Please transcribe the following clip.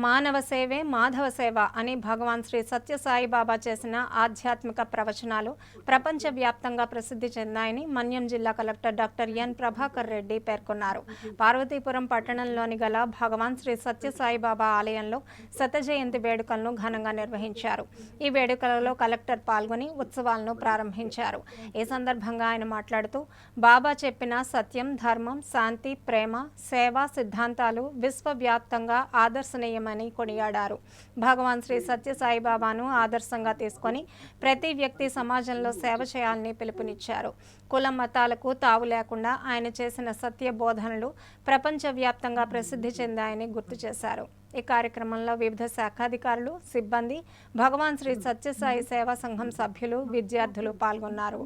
మానవ సేవే మాధవ సేవ అని భగవాన్ శ్రీ సత్యసాయిబాబా చేసిన ఆధ్యాత్మిక ప్రవచనాలు ప్రపంచవ్యాప్తంగా ప్రసిద్ధి చెందాయని మన్యం జిల్లా collector doctor N Prabhakar Reddy పేర్కొన్నారు. పార్వతీపురం పట్టణంలోని గల భగవాన్ శ్రీ సత్యసాయిబాబా ఆలయంలో శత జయంతి వేడుకలను ఘనంగా నిర్వహించారు. ఈ వేడుకలలో కలెక్టర్ పాల్గొని ఉత్సవాలను ప్రారంభించారు. ఈ సందర్భంగా ఆయన మాట్లాడుతూ, బాబా చెప్పిన సత్యం, ధర్మం, శాంతి, ప్రేమ, సేవా సిద్ధాంతాలు విశ్వవ్యాప్తంగా ఆదర్శనీయమని కొనియాడారు. భగవాన్ శ్రీ సత్యసాయిబాబాను ఆదర్శంగా తీసుకొని ప్రతి వ్యక్తి సమాజంలో సేవ చేయాలని పిలుపునిచ్చారు. కుల మతాలకు తావు లేకుండా ఆయన చేసిన సత్య బోధనలు ప్రపంచవ్యాప్తంగా ప్రసిద్ధి చెందాయని గుర్తు చేశారు. ఈ కార్యక్రమంలో వివిధ శాఖాధికారులు, సిబ్బంది, భగవాన్ శ్రీ సత్యసాయి సేవా సంఘం సభ్యులు, విద్యార్థులు పాల్గొన్నారు.